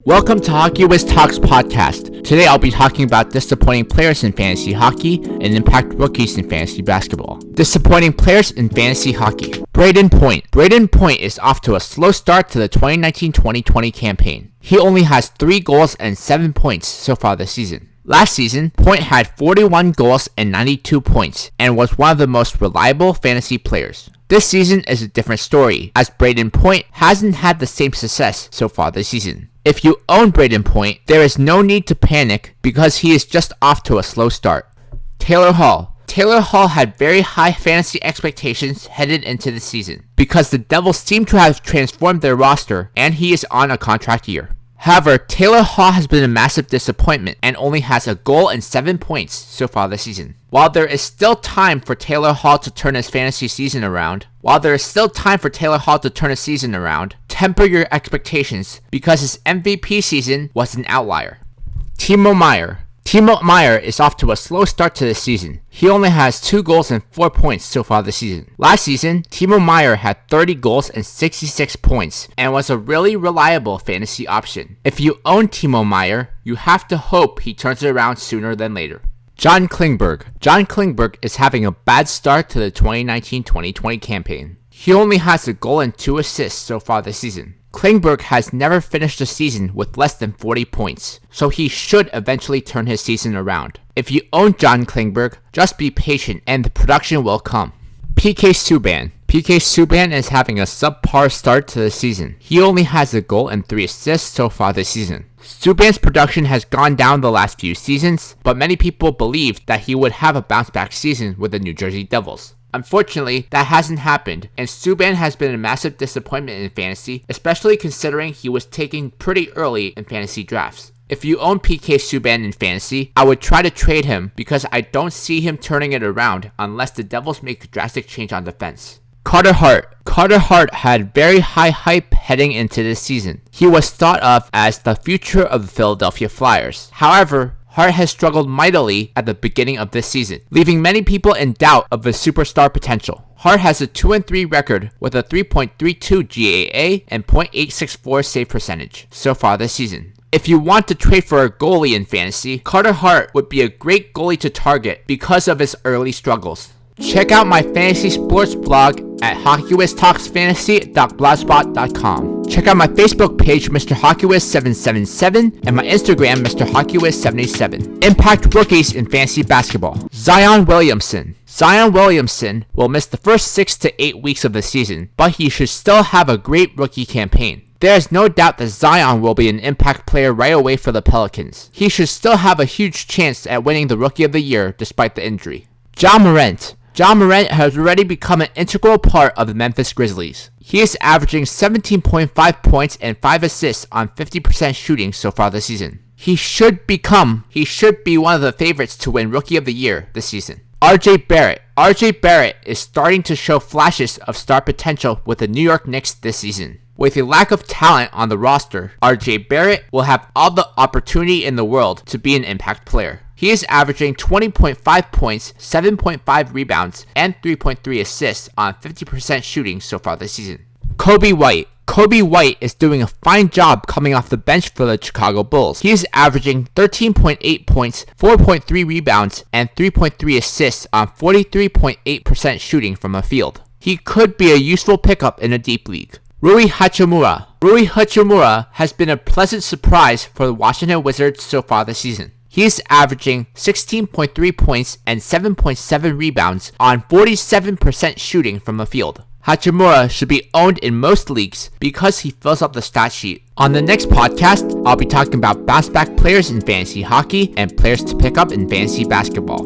Welcome to Hockey Wiz Talks podcast. Today I'll be talking about disappointing players in fantasy hockey and impact rookies in fantasy basketball. Disappointing players in fantasy hockey. Brayden Point. Brayden Point is off to a slow start to the 2019-2020 campaign. He only has 3 goals and 7 points so far this season. Last season, Point had 41 goals and 92 points and was one of the most reliable fantasy players. This season is a different story, as Brayden Point hasn't had the same success so far this season. If you own Brayden Point, there is no need to panic because he is just off to a slow start. Taylor Hall. Taylor Hall had very high fantasy expectations headed into the season because the Devils seem to have transformed their roster and he is on a contract year. However, Taylor Hall has been a massive disappointment and only has a goal and 7 points so far this season. While there is still time for Taylor Hall to turn his fantasy season around, temper your expectations because his MVP season was an outlier. Timo Meier. Timo Meier is off to a slow start to the season. He only has 2 goals and 4 points so far this season. Last season, Timo Meier had 30 goals and 66 points and was a really reliable fantasy option. If you own Timo Meier, you have to hope he turns it around sooner than later. John Klingberg. John Klingberg is having a bad start to the 2019-2020 campaign. He only has a goal and 2 assists so far this season. Klingberg has never finished a season with less than 40 points, so he should eventually turn his season around. If you own John Klingberg, just be patient and the production will come. PK Subban. PK Subban is having a subpar start to the season. He only has a goal and 3 assists so far this season. Subban's production has gone down the last few seasons, but many people believed that he would have a bounce-back season with the New Jersey Devils. Unfortunately, that hasn't happened, and Subban has been a massive disappointment in fantasy, especially considering he was taken pretty early in fantasy drafts. If you own PK Subban in fantasy, I would try to trade him because I don't see him turning it around unless the Devils make a drastic change on defense. Carter Hart. Carter Hart had very high hype heading into this season. He was thought of as the future of the Philadelphia Flyers. However, Hart has struggled mightily at the beginning of this season, leaving many people in doubt of his superstar potential. Hart has a 2-3 record with a 3.32 GAA and .864 save percentage so far this season. If you want to trade for a goalie in fantasy, Carter Hart would be a great goalie to target because of his early struggles. Check out my fantasy sports blog at hockeywiztalksfantasy.blogspot.com. Check out my Facebook page, Mr. HockeyWiz777, and my Instagram, Mr. HockeyWiz77. Impact rookies in fantasy basketball. Zion Williamson. Zion Williamson will miss the first 6 to 8 weeks of the season, but he should still have a great rookie campaign. There is no doubt that Zion will be an impact player right away for the Pelicans. He should still have a huge chance at winning the Rookie of the Year despite the injury. Ja Morant. Ja Morant has already become an integral part of the Memphis Grizzlies. He is averaging 17.5 points and 5 assists on 50% shooting so far this season. He should be one of the favorites to win Rookie of the Year this season. RJ Barrett. RJ Barrett is starting to show flashes of star potential with the New York Knicks this season. With a lack of talent on the roster, RJ Barrett will have all the opportunity in the world to be an impact player. He is averaging 20.5 points, 7.5 rebounds, and 3.3 assists on 50% shooting so far this season. Coby White. Coby White is doing a fine job coming off the bench for the Chicago Bulls. He is averaging 13.8 points, 4.3 rebounds, and 3.3 assists on 43.8% shooting from the field. He could be a useful pickup in a deep league. Rui Hachimura. Rui Hachimura has been a pleasant surprise for the Washington Wizards so far this season. He is averaging 16.3 points and 7.7 rebounds on 47% shooting from the field. Hachimura should be owned in most leagues because he fills up the stat sheet. On the next podcast, I'll be talking about bounce-back players in fantasy hockey and players to pick up in fantasy basketball.